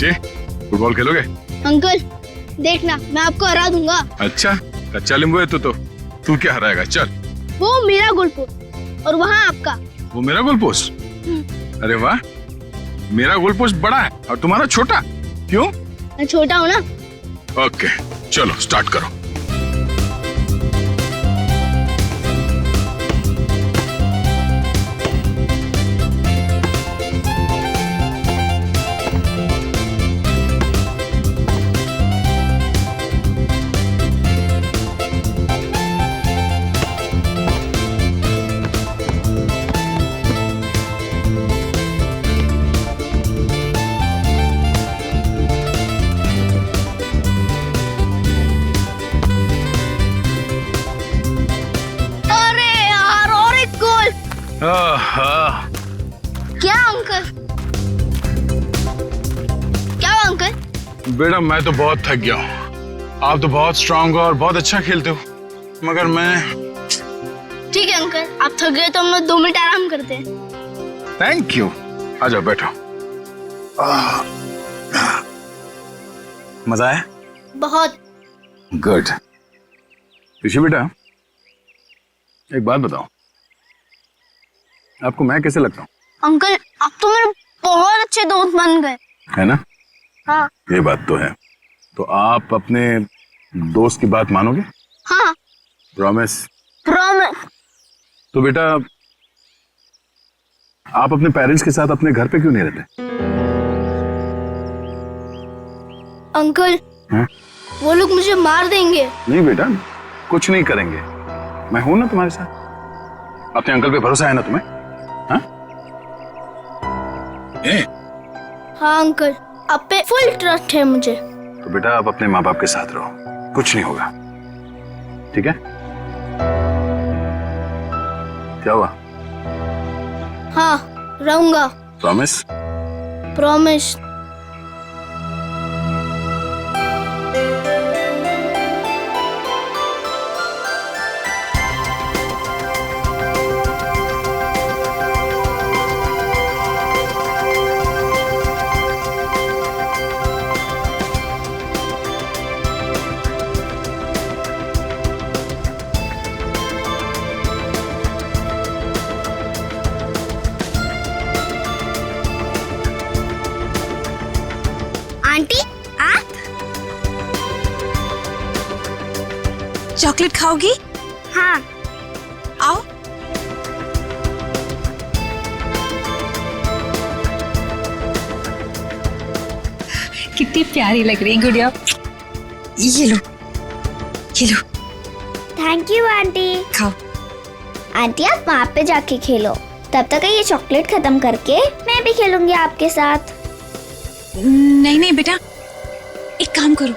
बच्चे, फुटबॉल खेलोगे? अंकल देखना, मैं आपको हरा दूंगा। अच्छा, कच्चा नींबू है तू क्या हराएगा? चल। वो मेरा गोल पोस्ट और वहाँ आपका। वो मेरा गोल पोस्ट? अरे वाह, मेरा गोल पोस्ट बड़ा है और तुम्हारा छोटा, क्यों? मैं छोटा हूँ ना। ओके, चलो स्टार्ट करो। क्या अंकल? क्या अंकल? बेटा मैं तो बहुत थक गया हूँ। आप तो बहुत स्ट्रांग हो और बहुत अच्छा खेलते हो, मगर मैं। ठीक है अंकल, आप थक गए तो हम लोग 2 मिनट आराम करते हैं। Thank you. आ जाओ बैठो। मजा आया? बहुत। गुड। ऋषि बेटा, एक बात बताओ, आपको मैं कैसे लगता हूँ? अंकल आप तो मेरे बहुत अच्छे दोस्त बन गए, है ना? हाँ। ये बात तो है। तो आप अपने दोस्त की बात मानोगे? हाँ। प्रॉमिस? प्रॉमिस। तो बेटा, आप अपने पेरेंट्स के साथ अपने घर पे क्यों नहीं रहते? अंकल है? वो लोग मुझे मार देंगे। नहीं बेटा, कुछ नहीं करेंगे, मैं हूं ना तुम्हारे साथ। अपने अंकल पे भरोसा है ना तुम्हें? हाँ? हाँ अंकल, आप पे फुल ट्रस्ट है मुझे। तो बेटा आप अपने माँ बाप के साथ रहो, कुछ नहीं होगा, ठीक है? क्या हुआ? हाँ रहूंगा। प्रॉमिस? प्रॉमिस। आंटी आप चॉकलेट खाओगी? हाँ। आओ। कितनी प्यारी लग रही गुड़िया। ये लो, ये लो। Thank you aunty. खाओ। आंटी आप वहाँ पे जाके खेलो, तब तक ये चॉकलेट खत्म करके मैं भी खेलूंगी आपके साथ। नहीं नहीं बेटा, एक काम करो,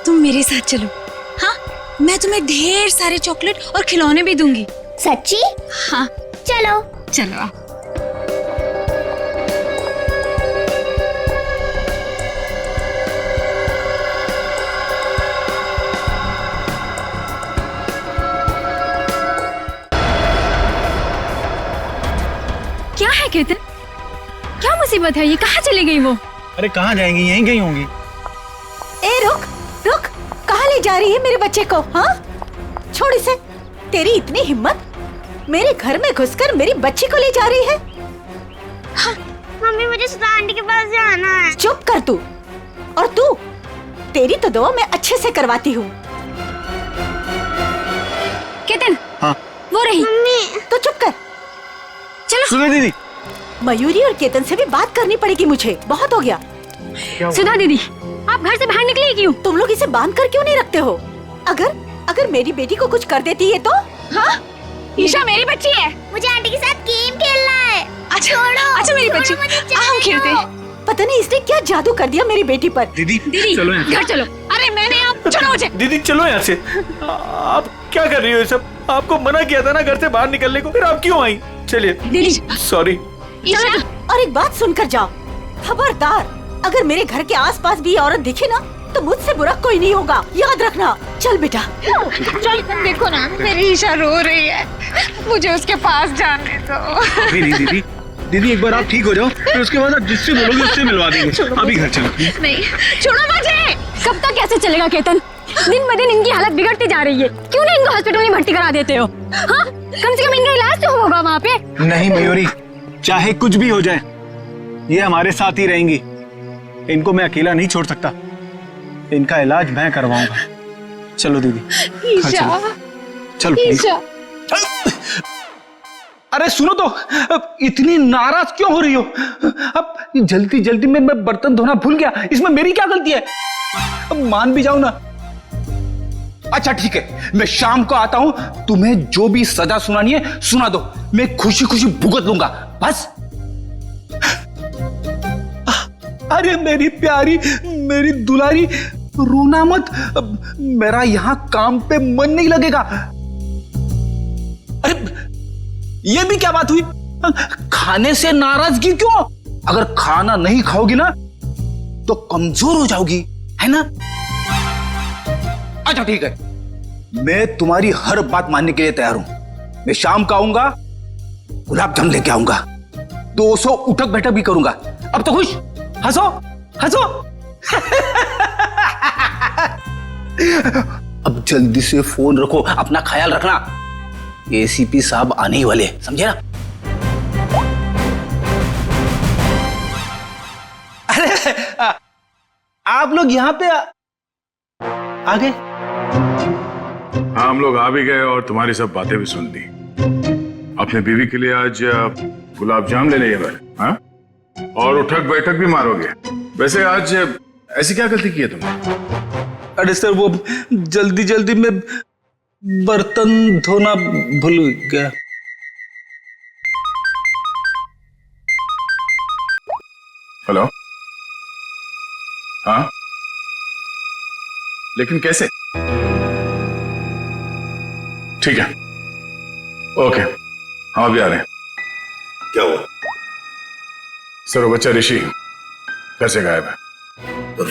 तुम मेरे साथ चलो। हाँ, मैं तुम्हें ढेर सारे चॉकलेट और खिलौने भी दूंगी। सच्ची? हाँ चलो। चलो आओ। क्या है केतन, क्या मुसीबत है? ये कहाँ चली गई वो? अरे कहाँ जाएंगी, यहीं गई होंगी। ए रुक रुक, कहाँ ले जा रही है मेरे बच्चे को? हाँ छोड़ इसे। तेरी इतनी हिम्मत, मेरे घर में घुसकर मेरी बच्ची को ले जा रही है? हाँ। मम्मी मुझे सुधा आंटी के पास जाना है। चुप कर तू। और तू, तेरी तो दुआ मैं अच्छे से करवाती हूँ। केतन। हाँ। वो रही। मम्मी। तो चुप कर। चलो। सुधा दीदी। मयूरी और केतन से भी बात करनी पड़ेगी मुझे, बहुत हो गया। सुधा दीदी, आप घर से बाहर निकले क्यों? तुम लोग इसे बांध कर क्यों नहीं रखते हो? अगर मेरी बेटी को कुछ कर देती है तो? हाँ? ईशा मेरी बच्ची है। मुझे आंटी के साथ गेम खेलना है। अच्छा मेरी बच्ची, हम खेलते हैं। पता नहीं इसने क्या जादू कर दिया मेरी बेटी पर। दीदी चलो घर चलो। अरे मैंने आप छोड़ो मुझे। दीदी चलो यहाँ से। आप क्या कर रही हो ये सब? आपको मना किया था ना घर से बाहर निकलने को, फिर आप क्यों आई? चलिए दीदी। सॉरी। और एक बात सुनकर जाओ, खबरदार, अगर मेरे घर के आसपास भी औरत दिखे ना तो मुझसे बुरा कोई नहीं होगा, याद रखना। चल बेटा चल। देखो ना मेरी ईशा रो रही है, मुझे उसके पास जाने दो। दीदी दीदी दीदी एक बार आप ठीक हो जाओ, फिर उसके बाद आप जिससे बोलोगे उससे मिलवा देंगे। अभी घर चलो। नहीं, छोड़ो मुझे। कब तक कैसे चलेगा केतन? दिन ब दिन इनकी हालत बिगड़ती जा रही है। क्यों नहीं इनको हॉस्पिटल में भर्ती करा देते हो? हाँ, कम से कम इनका इलाज तो होगा वहाँ पे। नहीं मयूरी, चाहे कुछ भी हो जाए, ये हमारे साथ ही रहेंगी। इनको मैं अकेला नहीं छोड़ सकता। इनका इलाज मैं करवाऊंगा। चलो दीदी, घर चलो। चलो प्लीज। अरे सुनो तो, अब इतनी नाराज क्यों हो रही हो? अब जल्दी जल्दी में मैं बर्तन धोना भूल गया, इसमें मेरी क्या गलती है? अब मान भी जाओ ना। अच्छा ठीक है, मैं शाम को आता हूं, तुम्हें जो भी सजा सुनानी है सुना दो, मैं खुशी खुशी भुगत लूंगा बस। अरे मेरी प्यारी, मेरी दुलारी, रोना मत। मेरा यहां काम पे मन नहीं लगेगा। अरे ये भी क्या बात हुई? खाने से नाराजगी क्यों? अगर खाना नहीं खाओगी ना तो कमजोर हो जाओगी, है ना? अच्छा ठीक है, मैं तुम्हारी हर बात मानने के लिए तैयार हूं। मैं शाम को आऊंगा, गुलाब जामुन लेके आऊंगा, 200 उठक बैठक भी करूंगा। अब तो खुश? हंसो हंसो। अब जल्दी से फोन रखो, अपना ख्याल रखना। एसीपी साहब आने ही वाले, समझे ना? अरे आप लोग यहाँ पे आ गए? हाँ, हम लोग आ भी गए और तुम्हारी सब बातें भी सुन ली। अपने बीवी के लिए आज गुलाब जामुन ले लेंगे मैंने, हाँ? और उठक बैठक भी मारोगे। वैसे आज ऐसी क्या गलती की है तुमने? अरे सर, वो जल्दी जल्दी में बर्तन धोना भूल गया। हेलो? हाँ, लेकिन कैसे? ठीक है, ओके, हम अभी आ रहे हैं। क्या हुआ? सर, वो बच्चा ऋषि कैसे गायब है?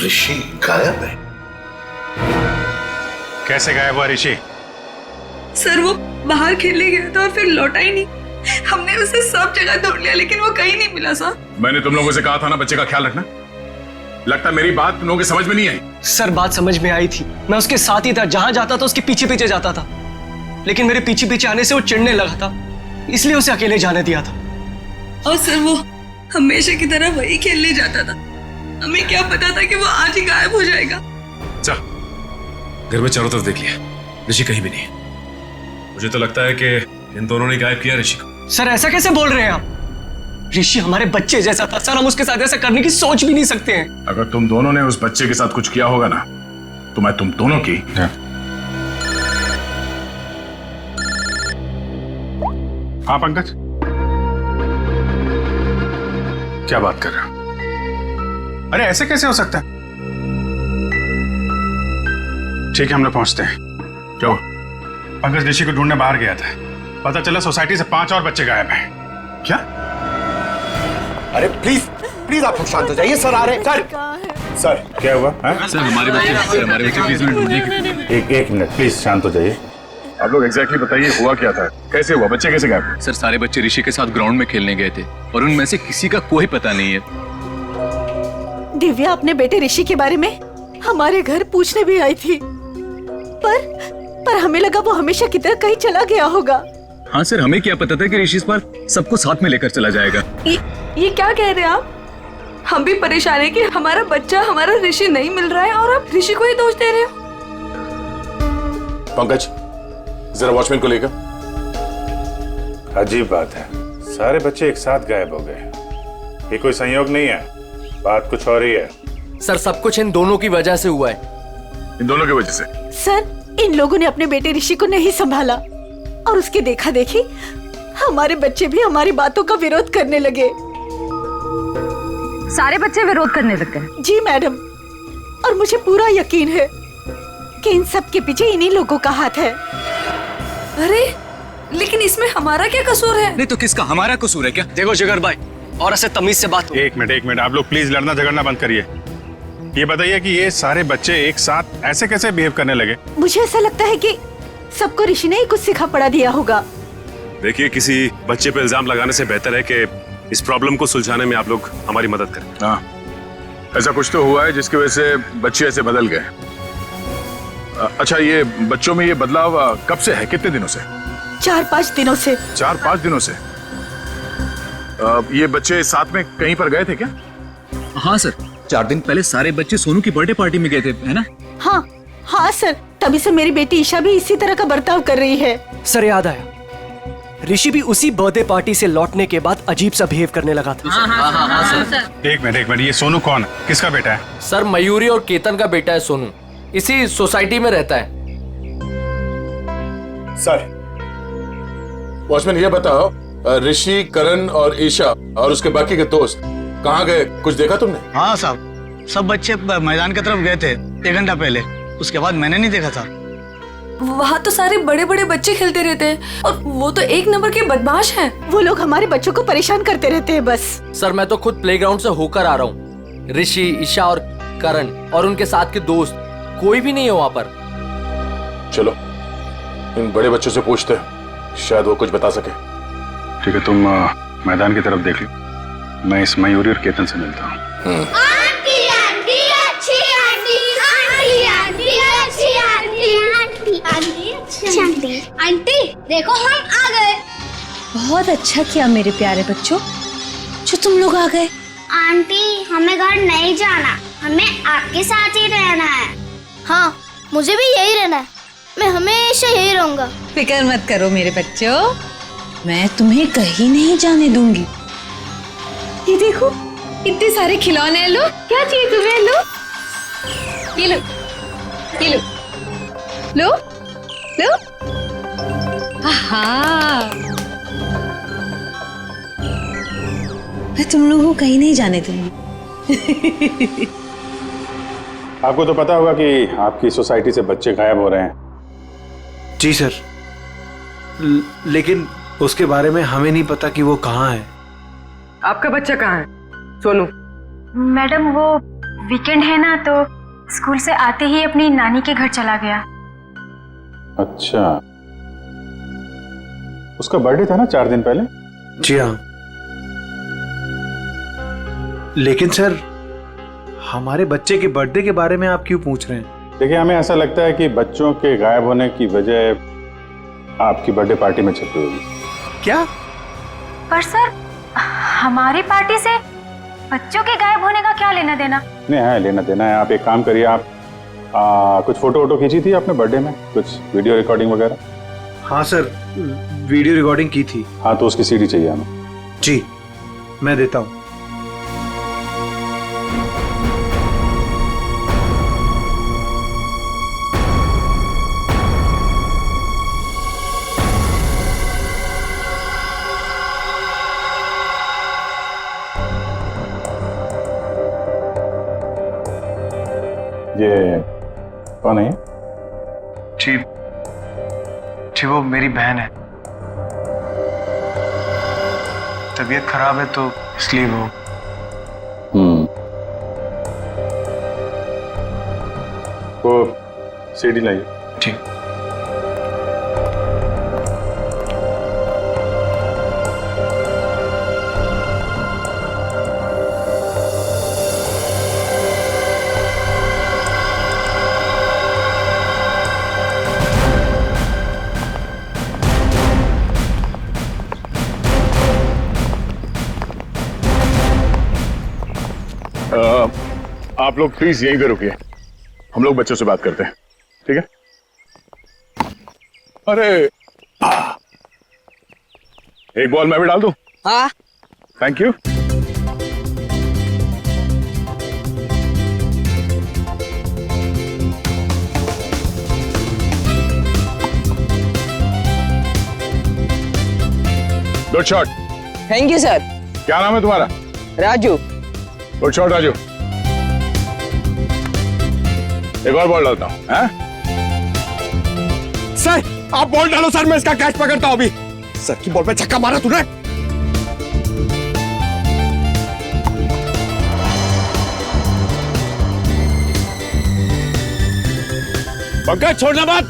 ऋषि गायब है? कैसे गायब हुआ ऋषि? सर वो बाहर खेलने गया था और फिर लौटा ही नहीं। हमने उसे सब जगह ढूंढ लिया लेकिन वो कहीं नहीं मिला सर। मैंने तुम लोगों से कहा था ना बच्चे का ख्याल रखना। लगता मेरी बात तुम लोगों की समझ में नहीं आई। सर बात समझ में आई थी, मैं उसके साथ ही था, जहां जाता था उसके पीछे पीछे जाता था, लेकिन मेरे पीछे पीछे आने से वो चिढ़ने लगा था, इसलिए उसे अकेले जाने दिया था। और सर वो हमेशा की तरह वही खेलने जाता था। हमें क्या पता था कि वो आज ही गायब हो जाएगा। जा, घर में चारों तरफ देख लिया, ऋषि कहीं भी नहीं। मुझे तो लगता है कि इन दोनों ने गायब किया ऋषि को। सर ऐसा कैसे बोल रहे हैं आप? ऋषि हमारे बच्चे जैसा था सर, हम उसके साथ ऐसा करने की सोच भी नहीं सकते हैं। अगर तुम दोनों ने उस बच्चे के साथ कुछ किया होगा ना, तो मैं तुम दोनों की। हाँ पंकज, क्या बात कर रहे हो? अरे ऐसे कैसे हो सकता है? ठीक है, हम लोग पहुंचते हैं। क्या हुआ? पंकज ऋषि को ढूंढने बाहर गया था, पता चला सोसाइटी से 5 और बच्चे गायब हैं। क्या? अरे प्लीज प्लीज आप लोग शांत हो जाइए, सर आ रहे हैं। सर क्या हुआ? सर हमारे बच्चे प्लीज ढूंढिए। एक मिनट प्लीज शांत हो जाइए। आप लोग एग्जैक्टली बताइए हुआ क्या था, कैसे हुआ, बच्चे कैसे गायब? सर सारे बच्चे ऋषि के साथ ग्राउंड में खेलने गए थे और उनमें से किसी का कोई पता नहीं है। दिव्या अपने बेटे ऋषि के बारे में हमारे घर पूछने भी आई थी, पर हमें लगा वो हमेशा की तरह कहीं चला गया होगा। हाँ सर, हमें क्या पता था कि ऋषि इस बार सबको साथ में लेकर चला जाएगा। ये क्या कह रहे हैं आप? हम भी परेशान है कि हमारा बच्चा, हमारा ऋषि नहीं मिल रहा है और आप ऋषि को ही दोष दे रहे हो। पंकज जरा वॉचमैन को लेकर। अजीब बात है, सारे बच्चे एक साथ गायब हो गए। ये कोई संयोग नहीं है, बात कुछ और ही है। सर सब कुछ इन दोनों की वजह से हुआ है। इन दोनों की वजह से? सर इन लोगों ने अपने बेटे ऋषि को नहीं संभाला और उसके देखा देखी हमारे बच्चे भी हमारी बातों का विरोध करने लगे। सारे बच्चे विरोध करने लग गए? जी मैडम, और मुझे पूरा यकीन है कि इन सब के पीछे इन्हीं लोगों का हाथ है। अरे लेकिन इसमें हमारा क्या कसूर है? नहीं तो किसका हमारा कसूर है क्या? देखो जिगर भाई, और ऐसे तमीज से बात हो। एक मिनट आप लोग प्लीज लड़ना झगड़ना बंद करिए। ये बताइए कि ये सारे बच्चे एक साथ ऐसे कैसे बिहेव करने लगे? मुझे ऐसा लगता है कि सबको ऋषि ने ही कुछ सिखा पढ़ा दिया होगा। देखिए, किसी बच्चे पे इल्जाम लगाने से बेहतर है कि इस प्रॉब्लम को सुलझाने में आप लोग हमारी मदद करें। हाँ, ऐसा कुछ तो हुआ है जिसकी वजह से बच्चे ऐसे बदल गए। अच्छा, ये बच्चों में ये बदलाव कब से है, कितने दिनों से? 4-5 दिनों से। 4-5 दिनों से? ये बच्चे साथ में कहीं पर गए थे क्या? हाँ सर, 4 दिन पहले सारे बच्चे सोनू की बर्थडे पार्टी में गए थे, है ना? हाँ हाँ सर, तभी से मेरी बेटी ईशा भी इसी तरह का बर्ताव कर रही है। सर याद आया, ऋषि भी उसी बर्थडे पार्टी से लौटने के बाद अजीब सा बिहेव करने लगा था। एक मिनट, ये सोनू कौन है? किसका बेटा है? सर मयूरी और केतन का बेटा है सोनू, इसी सोसाइटी में रहता है। सर, वॉचमैन ये बताओ, ऋषि, करण और ईशा और उसके बाकी के दोस्त कहाँ गए, कुछ देखा तुमने? हाँ साहब, सब बच्चे मैदान की तरफ गए थे 1 घंटा पहले, उसके बाद मैंने नहीं देखा था। वहाँ तो सारे बड़े बड़े बच्चे खेलते रहते हैं और वो तो 1 नंबर के बदमाश हैं। वो लोग हमारे बच्चों को परेशान करते रहते हैं बस। सर मैं तो खुद प्लेग्राउंड से होकर आ रहा हूँ। ऋषि, ईशा और करण और उनके साथ के दोस्त कोई भी नहीं है वहाँ पर। चलो इन बड़े बच्चों से पूछते हैं, शायद वो कुछ बता सके। ठीक है, तुम मैदान की तरफ देख लो, मैं इस मयूरी और केतन से मिलता हूँ। आंटी आंटी अच्छी आंटी, आंटी आंटी अच्छी आंटी, आंटी आंटी अच्छी आंटी। आंटी देखो हम आ गए। बहुत अच्छा किया मेरे प्यारे बच्चों जो तुम लोग आ गए। आंटी हमें घर नहीं जाना, हमें आपके साथ ही रहना है। हाँ, मुझे भी यही रहना है, मैं हमेशा यही रहूंगा। फिक्र मत करो मेरे बच्चों, मैं तुम्हें कहीं नहीं जाने दूंगी। ये देखो इतने सारे खिलौने हैं, लो क्या चाहिए तुम्हें, लो ये लो, ये लो, लो लो। हाँ, मैं तुम लोगों को कहीं नहीं जाने दूंगी। आपको तो पता होगा कि आपकी सोसाइटी से बच्चे गायब हो रहे हैं। जी सर, लेकिन उसके बारे में हमें नहीं पता कि वो कहाँ है। आपका बच्चा कहाँ है सोनू? मैडम वो वीकेंड है ना, तो स्कूल से आते ही अपनी नानी के घर चला गया। अच्छा, उसका बर्थडे था ना 4 दिन पहले? जी हाँ, लेकिन सर हमारे बच्चे के बर्थडे के बारे में आप क्यों पूछ रहे हैं? देखिए, हमें ऐसा लगता है कि बच्चों के गायब होने की वजह आपकी बर्थडे पार्टी में छिपी होगी। क्या? पर सर हमारी पार्टी से बच्चों के गायब होने का क्या लेना देना? नहीं है, लेना देना है। आप एक काम करिए, आप कुछ फोटो खींची थी आपने बर्थडे में, कुछ वीडियो रिकॉर्डिंग वगैरह? हाँ सर, वीडियो रिकॉर्डिंग की थी। हाँ, तो उसकी सीडी चाहिए हमें। जी मैं देता हूँ। ये कौन है? जी वो मेरी बहन है, तबीयत खराब है तो इसलिए वो। वो सीडी लाइए। ठीक। आप लोग प्लीज यहीं पे रुकिए, हम लोग बच्चों से बात करते हैं, ठीक है? अरे एक बॉल मैं भी डाल दूं? हाँ। Thank you. Good shot. Thank you sir. क्या नाम है तुम्हारा? राजू। Good shot Raju. एक और बॉल डालता हूं। सर आप बॉल डालो सर, मैं इसका कैच पकड़ता हूं अभी। सर की बॉल पे छक्का मारा तूने। पंकज छोड़ना मत।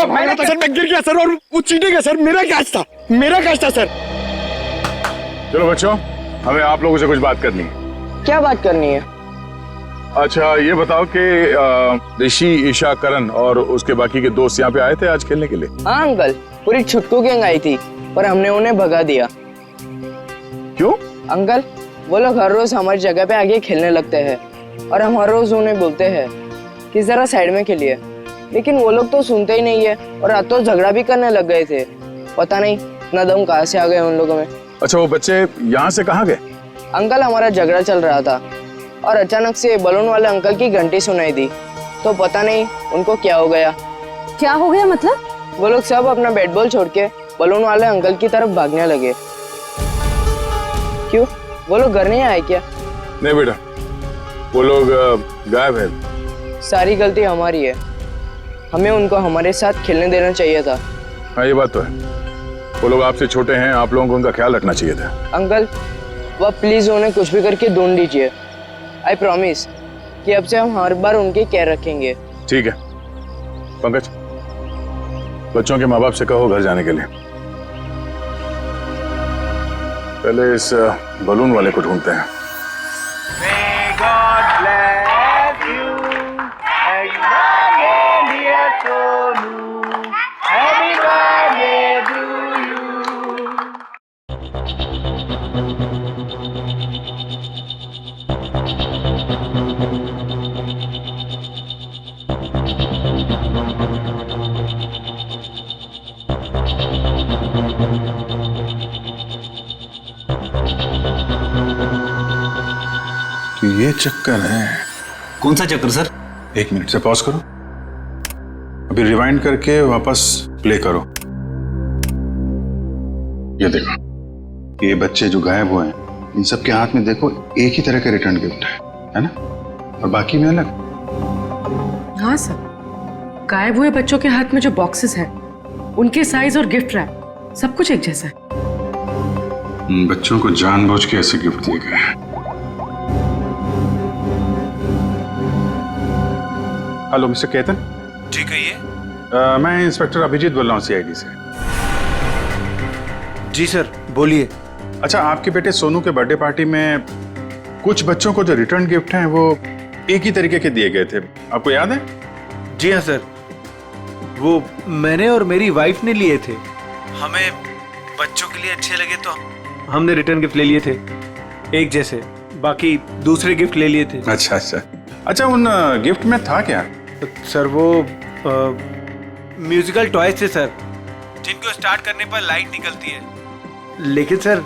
भागा था सर, मैं गिर गया सर और वो चीटिंग है सर, मेरा कैच था सर। चलो बच्चों, हमें आप लोगों से कुछ बात करनी है। क्या बात करनी है? अच्छा ये बताओ कि ऋषि, ईशा, करण और उसके बाकी के दोस्त यहाँ पे आए थे आज खेलने के लिए? हाँ अंकल, पूरी छुटकू गैंग आई थी पर हमने उन्हें भगा दिया। क्यों? अंकल वो लोग हर रोज हमारी जगह पे आके खेलने लगते हैं और हम हर रोज उन्हें बोलते हैं कि जरा साइड में खेलिए, लेकिन वो लोग तो सुनते ही नहीं है और आज तो झगड़ा भी करने लग गए थे। पता नहीं इतना दम कहाँ से आ गए उन लोगों में। अच्छा वो बच्चे यहाँ से कहाँ गए? अंकल हमारा झगड़ा चल रहा था और अचानक से बलून वाले अंकल की घंटी सुनाई दी, तो पता नहीं उनको क्या हो गया। क्या हो गया मतलब? वो लोग सब अपना बैट बॉल छोड़ के बलून वाले अंकल की तरफ भागने लगे। क्यों, वो लोग घर नहीं आए क्या? नहीं बेटा, वो लोग गायब है। सारी गलती हमारी है, हमें उनको हमारे साथ खेलने देना चाहिए था। हाँ ये बात तो है, वो लोग आपसे छोटे हैं, आप लोगों को उनका ख्याल रखना चाहिए था। अंकल वह प्लीज उन्हें कुछ भी करके ढूंढ दीजिए। आई प्रॉमिस कि अब से हम हर बार उनकी केयर रखेंगे। ठीक है पंकज, बच्चों के माँ बाप से कहो घर जाने के लिए। पहले इस बलून वाले को ढूंढते हैं। May God bless you. Happy birthday, dear Sonu. Happy birthday to you. तो ये चक्कर है। कौन सा चक्कर सर? 1 मिनट से पॉज करो, अभी रिवाइंड करके वापस प्ले करो। ये देखो, ये बच्चे जो गायब हुए हैं इन सब के हाथ में देखो एक ही तरह का रिटर्न गिफ्ट है ना, और बाकी में अलग। हाँ सर, गायब हुए बच्चों के हाथ में जो बॉक्सेस हैं उनके साइज और गिफ्ट रैप सब कुछ एक जैसा है। बच्चों को जानबूझ के ऐसे गिफ्ट दिए गए हैं। Hello mister Ketan. जी कहिए। मैं इंस्पेक्टर अभिजीत बोल रहा हूँ सीआईडी से। जी सर बोलिए। अच्छा, आपके बेटे सोनू के बर्थडे पार्टी में कुछ बच्चों को जो रिटर्न गिफ्ट हैं वो एक ही तरीके के दिए गए थे, आपको याद है? जी हाँ सर, वो मैंने और मेरी वाइफ ने लिए थे। हमें बच्चों के लिए अच्छे लगे तो हमने रिटर्न गिफ्ट ले लिए थे एक जैसे, बाकी दूसरे गिफ्ट ले लिए थे। अच्छा अच्छा अच्छा, उन गिफ्ट में था क्या? सर वो म्यूजिकल टॉयज थे सर, जिनको स्टार्ट करने पर लाइट निकलती है। लेकिन सर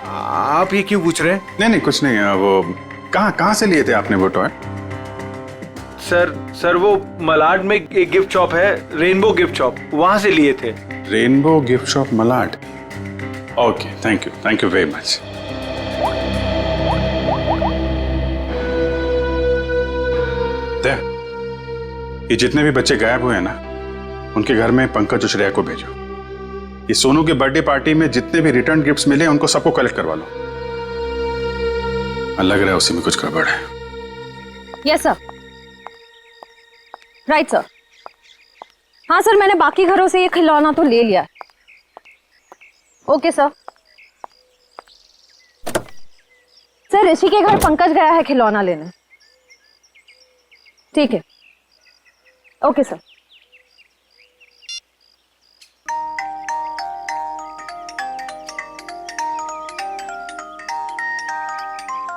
आप ये क्यों पूछ रहे हैं? नहीं कुछ नहीं, वो कहाँ से लिए थे आपने वो टॉय? सर वो मलाड में एक गिफ्ट शॉप है, रेनबो गिफ्ट शॉप, वहां से लिए थे। Rainbow gift shop Malad. Okay, thank you very much. ये जितने भी बच्चे गायब हुए हैं ना, उनके घर में पंकज और श्रेया को भेजो। ये सोनू के बर्थडे पार्टी में जितने भी रिटर्न गिफ्ट्स मिले उनको सबको कलेक्ट करवा लो। लग रहा है उसी में कुछ गड़बड़ है। Yes sir, right sir. हाँ सर, मैंने बाकी घरों से ये खिलौना तो ले लिया। Okay sir. सर ऋषि के घर पंकज गया है खिलौना लेने। ठीक है, ओके सर।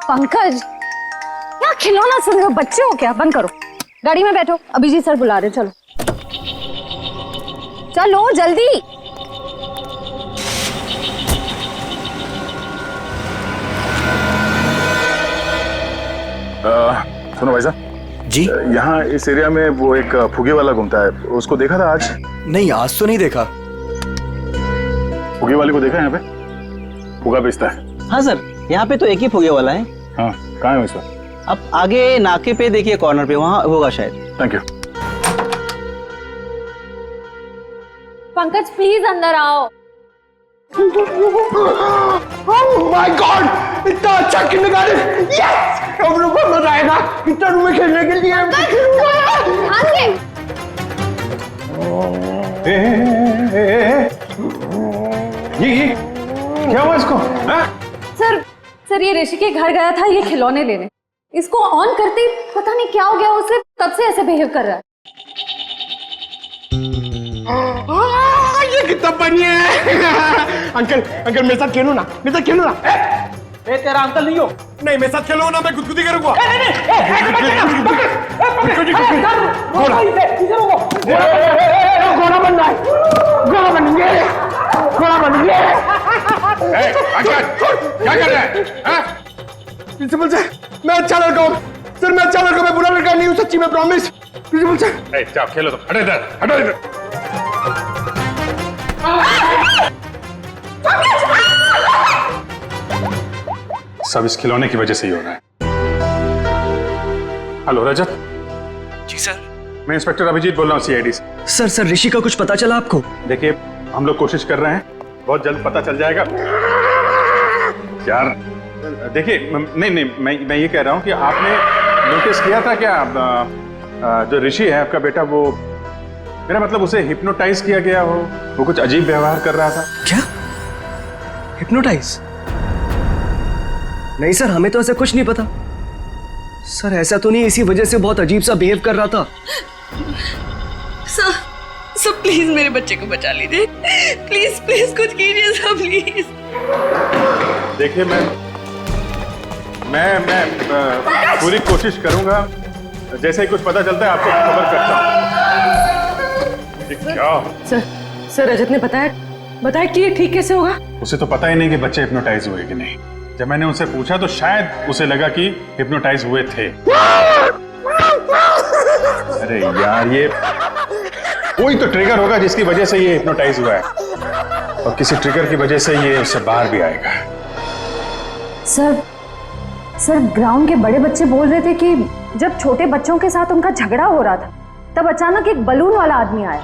पंकज, क्या खिलौना सुन रहे हो? बच्चे हो क्या? बंद करो, गाड़ी में बैठो, अभिजीत सर बुला रहे। चलो चलो जल्दी। सुनो भाई साहब जी, यहाँ इस एरिया में वो एक फुगे वाला घूमता है, उसको देखा था आज? नहीं आज तो नहीं देखा। फुगे वाले को देखा यहाँ पे? फुगा बेचता है। हाँ सर, यहाँ पे तो एक ही फुगे वाला है। हाँ, कहाँ है इसका? अब आगे नाके पे देखिए, कॉर्नर पे, वहाँ होगा शायद। Thank you. पंकज प्लीज अंदर आओ। ओह माय गॉड, इतना अच्छा किंडरगार्टन! यस, हम लोग को मजा आएगा इतना रूम में खेलने के लिए। ये क्या हुआ इसको? सर ये ऋषि के घर गया था ये खिलौने लेने। इसको ऑन करते ही पता नहीं क्या हो गया उसे, तब से ऐसे बिहेव कर रहा है। ये कितना बनी है। अंकल अंकल मेरे साथ खेलो ना, मेरे साथ खेलो ना। ए तेरा अंकल नहीं हो। नहीं मेरे साथ खेलो ना, मैं गुदगुदी करूंगा। घोड़ा बनना है, घोड़ा बनेंगे, घोड़ा बनेंगे। अंकल क्या कर रहे हैं? प्रिंसिपल सर मैं अच्छा लड़का हूँ सर, मैं अच्छा लड़का, मैं बुरा लड़का नहीं हूँ सच्ची में, प्रॉमिस। प्रिंसिपल सर जाओ खेलो, तो हटो इधर, हटो इधर। सब इस खिलौने की वजह से ही हो रहा है। हेलो रजत। जी सर। मैं इंस्पेक्टर अभिजीत बोल रहा हूँ सीआईडी से। सर ऋषि का कुछ पता चला आपको? देखिए हम लोग कोशिश कर रहे हैं, बहुत जल्द पता चल जाएगा यार। देखिए नहीं मैं ये कह रहा हूँ कि आपने नोटिस किया था क्या जो ऋषि है आपका बेटा, वो मेरा मतलब उसे हिप्नोटाइज किया गया हो, वो कुछ अजीब व्यवहार कर रहा था। क्या? हिप्नोटाइज? नहीं सर, हमें तो ऐसा कुछ नहीं पता। सर ऐसा तो नहीं, इसी वजह से बहुत अजीब सा बिहेव कर रहा था। सर प्लीज मेरे बच्चे को बचा लीजिए, प्लीज प्लीज कुछ कीजिए सर प्लीज। देखिए मैं पूरी कोशिश करूंगा, जैसे ही कुछ पता चलता है आपको खबर करता हूँ। क्या? सर रजत ने बताया कि ये ठीक कैसे होगा? उसे तो पता ही नहीं कि बच्चे हिप्नोटाइज हुए कि नहीं। जब मैंने उनसे पूछा तो शायद उसे लगा कि हिप्नोटाइज हुए थे। अरे यार ये कोई तो ट्रिगर होगा जिसकी वजह से ये हिप्नोटाइज हुआ है, और किसी ट्रिगर की वजह से ये उससे बाहर भी आएगा। सर ग्राउंड के बड़े बच्चे बोल रहे थे कि जब छोटे बच्चों के साथ उनका झगड़ा हो रहा था तब अचानक एक बलून वाला आदमी आया।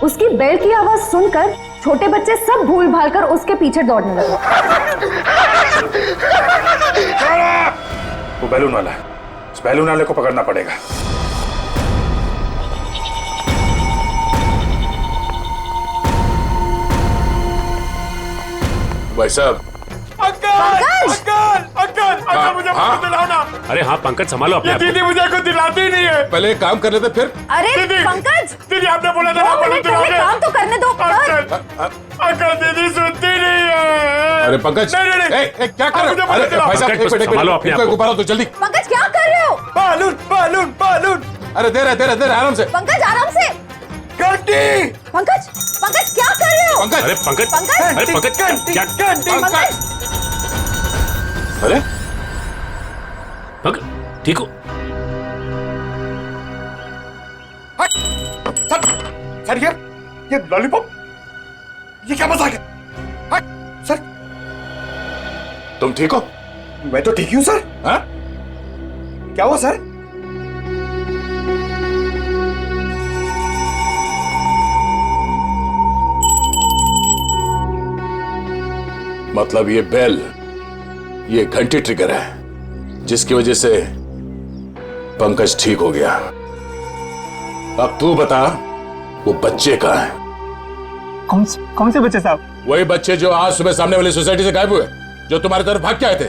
उसकी बेल की आवाज सुनकर छोटे बच्चे सब भूल भाल कर उसके पीछे दौड़ने लगे। वो बैलून वाला है, उस बैलून वाले को पकड़ना पड़ेगा। भाई साहब। अंकल मुझे कुछ दिलाओ ना। अरे हाँ पंकज संभालो अपने आप को। दीदी मुझे कुछ दिलाती ही नहीं है। पहले एक काम कर लेते फिर। अरे पंकज दीदी आपने बोला था काम तो करने दो। अंकल दीदी सुनती नहीं है। अरे पंकज क्या कर रहे हो? अरे भाई साहब संभालो अपने आप को। ऊपर आओ तो जल्दी। पंकज क्या कर रहे हो? बालून। अरे दे रहे आराम से। पंकज आराम से। घंटी। पंकज क्या कर रहे हो? अरे पंकज क्या? अरे पंकज ठीक हो? सर ये लॉलीपॉप, ये क्या मजाक है? सर तुम ठीक हो? मैं तो ठीक ही हूं सर। हाँ? क्या हुआ सर? मतलब ये बेल, ये घंटी ट्रिगर है जिसकी वजह से पंकज ठीक हो गया। अब तू बता वो बच्चे कहाँ हैं? कौन से बच्चे साहब? वही बच्चे जो आज सुबह सामने वाली सोसाइटी से गायब हुए, जो तुम्हारी तरफ भाग के आए थे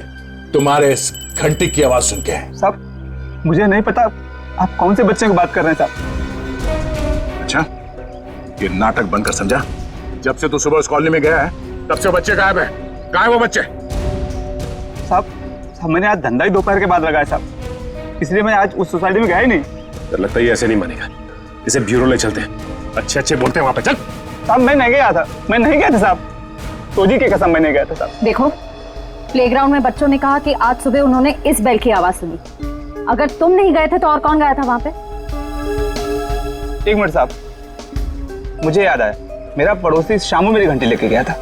तुम्हारे इस घंटी की आवाज सुन के। साहब मुझे नहीं पता आप कौन से बच्चे की बात कर रहे हैं साहब। अच्छा ये नाटक बंद कर, समझा? जब से तू सुबह उस कॉलोनी में गया है तब से बच्चे गायब है। कहाँ है वो बच्चे? साहब मैंने आज धंधा ही दोपहर के बाद लगाया साहब, इसलिए मैं आज उस सोसाइटी में गया ही नहीं। तो लगता है ये ऐसे नहीं बनेगा, इसे ब्यूरो ले चलते हैं, अच्छे बोलते हैं वहां पे। चल। साहब मैं नहीं गया था साहब, तोजी की कसम मैं नहीं गया था साहब। देखो प्लेग्राउंड में बच्चों ने कहा कि आज सुबह उन्होंने इस बेल की आवाज सुनी। अगर तुम नहीं गए थे तो और कौन गया था वहां पे? एक मिनट साहब, मुझे याद आया, मेरा पड़ोसी शामू मेरी घंटी लेके गया था।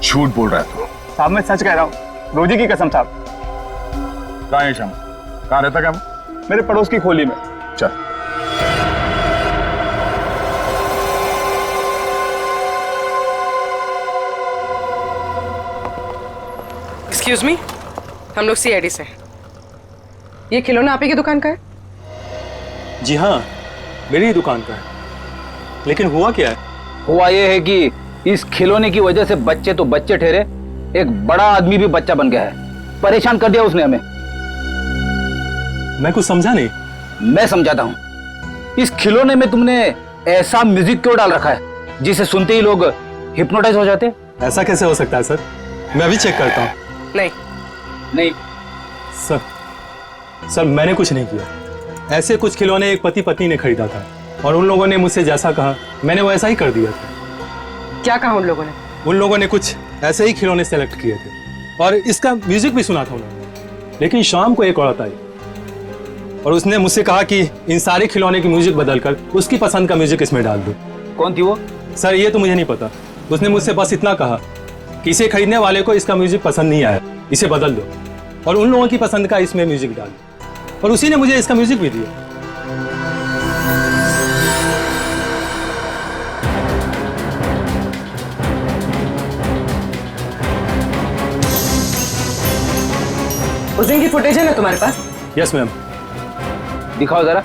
झूठ बोल रहा है तू? साहब मैं सच कह रहा हूँ, रोजी की कसम साहब। कहाँ है शामू? कहाँ रहता क्या? मेरे पड़ोस की खोली में। चल। एक्सक्यूज मी, हम लोग सीआईडी से। ये खिलौना आप ही की दुकान का है? जी हाँ, मेरी ही दुकान का है। लेकिन हुआ क्या है, हुआ ये है कि इस खिलौने की वजह से बच्चे तो बच्चे ठहरे, एक बड़ा आदमी भी बच्चा बन गया है। परेशान कर दिया उसने हमें। मैं कुछ समझा नहीं। मैं समझाता हूँ। इस खिलौने में तुमने ऐसा म्यूजिक क्यों डाल रखा है जिसे सुनते ही लोग हिप्नोटाइज हो जाते? ऐसा कैसे हो सकता है सर? मैं अभी चेक करता हूँ। नहीं सर मैंने कुछ नहीं किया। ऐसे कुछ खिलौने एक पति पत्नी ने खरीदा था और उन लोगों ने मुझसे जैसा कहा मैंने वैसा ही कर दिया था। क्या कहा उन लोगों ने? उन लोगों ने कुछ ऐसे ही खिलौने सेलेक्ट किए थे और इसका म्यूजिक भी सुना था उन्होंने। लेकिन शाम को एक औरत आई और उसने मुझसे कहा कि इन सारे खिलौने की म्यूजिक बदलकर उसकी पसंद का म्यूजिक इसमें डाल दो। कौन थी वो? सर ये तो मुझे नहीं पता। उसने मुझसे बस इतना कहा कि इसे खरीदने वाले को इसका म्यूजिक पसंद नहीं आया, इसे बदल दो और उन लोगों की पसंद का इसमें म्यूजिक डाल दो। और उसी ने मुझे इसका म्यूजिक भी दिया। उस दिन की फुटेज है ना तुम्हारे पास? Yes ma'am. दिखाओ जरा।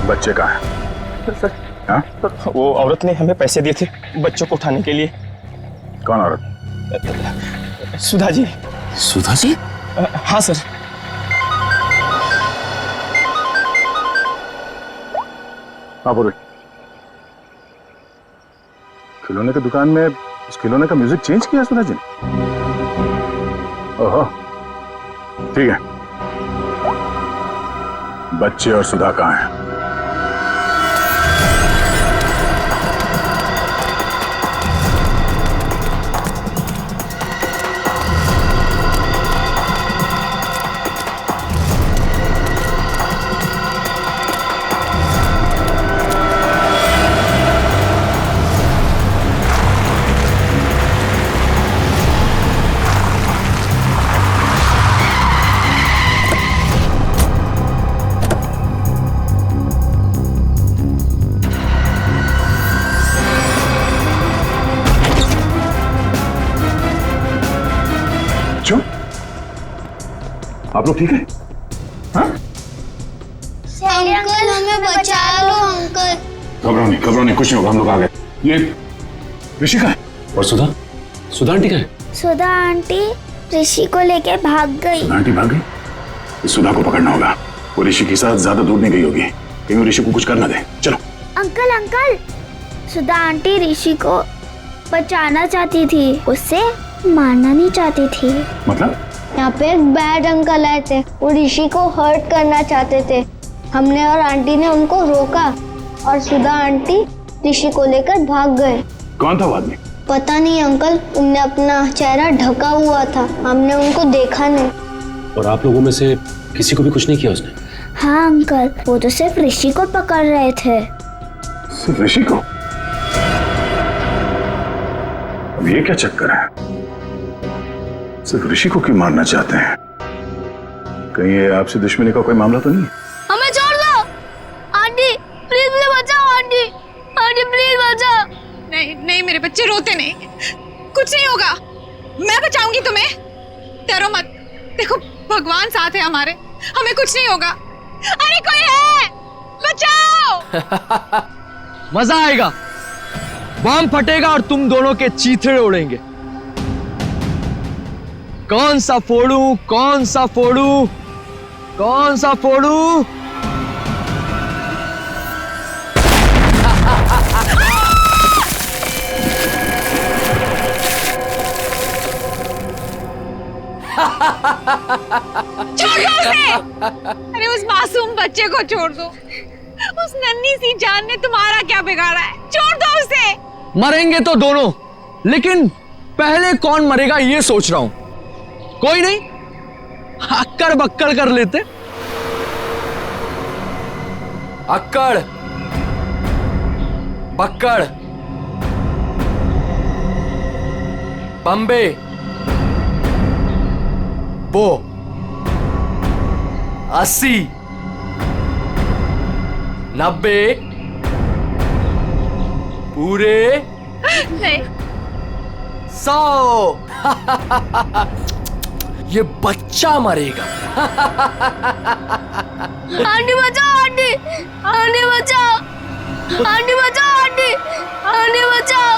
बच्चे कहाँ हैं? सर, हाँ? वो औरत ने हमें पैसे दिए थे बच्चों को उठाने के लिए। कौन औरत? सुधा जी। सुधा जी? हाँ सर। हाँ बोलो। खिलौने की दुकान में उस खिलौने का म्यूजिक चेंज किया सुधा जी ने? ओहो ठीक है। बच्चे और सुधा कहाँ हैं? आप लोग ठीक है? हाँ? अंकल हमें बचा लो अंकल। घबराओ नहीं, कुछ नहीं होगा, हम लोग आ गए। ये ऋषि का है और सुधा? सुधा आंटी का है? सुधा आंटी ऋषि को लेके भाग गई। सुधा आंटी भाग गई? इस सुधा को पकड़ना होगा। वो ऋषि के साथ ज्यादा दूर नहीं गई होगी, कहीं ऋषि को कुछ करना दे। चलो। अंकल सुधा आंटी ऋषि को बचाना चाहती थी, उससे मारना नहीं चाहती थी। मतलब? यहाँ पे एक बैड अंकल आए थे, वो ऋषि को हर्ट करना चाहते थे। हमने और आंटी ने उनको रोका और सुधा आंटी ऋषि को लेकर भाग गए। कौन था वो आदमी? पता नहीं अंकल, उनने अपना चेहरा ढका हुआ था, हमने उनको देखा नहीं। और आप लोगों में से किसी को भी कुछ नहीं किया उसने? हाँ अंकल, वो तो सिर्फ ऋषि को पकड़ रहे थे। सिर्फ ऋषि को? अब ये क्या चक्कर है? सिर्फ ऋषि को क्यों मारना चाहते हैं? कहीं ये आपसे दुश्मनी का कोई मामला तो नहीं है? हमें छोड़ दो आंटी, प्लीज मुझे बचाओ आंटी, आंटी प्लीज बचाओ। नहीं मेरे बच्चे रोते नहीं, कुछ नहीं होगा, मैं बचाऊंगी तुम्हें, डरो मत। देखो भगवान साथ है हमारे, हमें कुछ नहीं होगा। अरे कोई है, बचाओ। मजा आएगा, बम फटेगा और तुम दोनों के चीथड़े उड़ेंगे। कौन सा फोड़ूं, कौन सा फोड़ूं, कौन सा फोड़ूं? छोड़ दो उसे। अरे उस मासूम बच्चे को छोड़ दो, उस नन्ही सी जान ने तुम्हारा क्या बिगाड़ा है? छोड़ दो उसे। मरेंगे तो दोनों, लेकिन पहले कौन मरेगा ये सोच रहा हूं। कोई नहीं, अक्कड़ बक्कड़ कर लेते। अक्कड़ बक्कड़ बम्बे बो 80 90 पूरे 100। ये बच्चा मरेगा। आंटी बचाओ, आंटी आंटी बचाओ, आंटी बचाओ, आंटी आंटी बचाओ।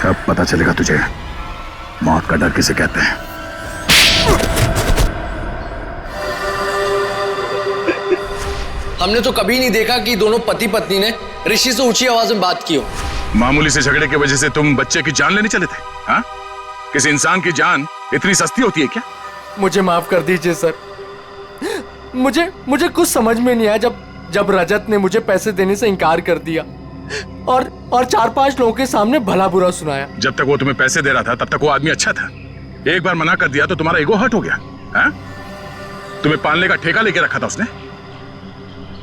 अब पता चलेगा तुझे मौत का डर किसे कहते हैं। हमने तो कभी नहीं देखा कि दोनों पति पत्नी ने ऋषि से ऊंची आवाज में बात की हो। मामूली से झगड़े की वजह से तुम बच्चे की जान लेने चले थे? हाँ? किसी इंसान की जान इतनी सस्ती होती है क्या? मुझे माफ कर दीजिए सर। मुझे कुछ समझ में नहीं आया जब रजत ने मुझे पैसे देने से इनकार कर दिया और 4-5 लोगों के सामने भला बुरा सुनाया। जब तक वो तुम्हें पैसे दे रहा था तब तक वो आदमी अच्छा था। एक बार मना कर दिया तो तुम्हारा ईगो हर्ट हो गया। हाँ? तुम्हें पालने का ठेका लेके रखा था उसने।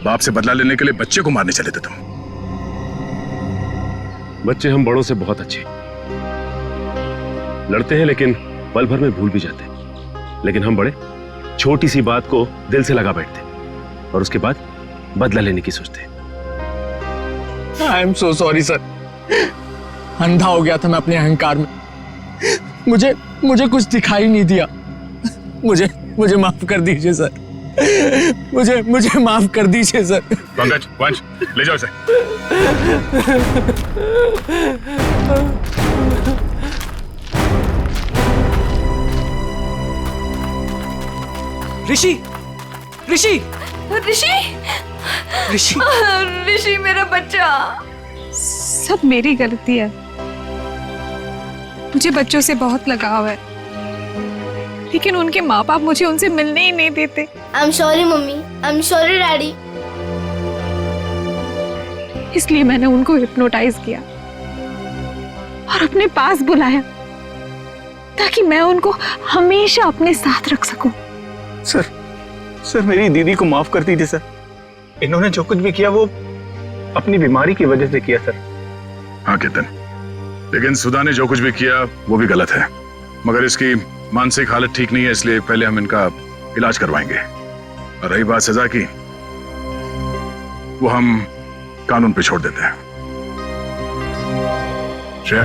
बाप से बदला लेने के लिए बच्चे को मारने चले थे तुम। बच्चे हम बड़ों से बहुत अच्छे लड़ते हैं, लेकिन पल भर में भूल भी जाते हैं। लेकिन हम बड़े छोटी सी बात को दिल से लगा बैठते और उसके बाद बदला लेने की सोचते हैं। I am so sorry sir. अंधा हो गया था मैं अपने अहंकार में। मुझे कुछ दिखाई नहीं दिया। मुझे माफ कर दीजिए सर। मुझे माफ कर दीजिए सर। पंकज, वंश, ले जाओ इसे। ऋषि ऋषि ऋषि ऋषि ऋषि मेरा बच्चा। सब मेरी गलती है। मुझे बच्चों से बहुत लगाव है, लेकिन उनके माँ बाप मुझे उनसे मिलने ही नहीं देते। I am sorry mummy, I am sorry daddy. इसलिए मैंने उनको हिप्नोटाइज किया और अपने पास बुलाया ताकि मैं उनको हमेशा अपने साथ रख सकूं। सर मेरी दीदी को माफ कर दीजिए सर। इन्होंने जो कुछ भी किया वो अपनी बीमारी की वजह से किया सर। हाँ केतन, लेकिन सुधा ने जो कुछ भी किया वो भी गलत है। मगर इसकी मानसिक हालत ठीक नहीं है, इसलिए पहले हम इनका इलाज करवाएंगे। और रही बात सजा की, वो हम कानून पे छोड़ देते हैं। श्रेया,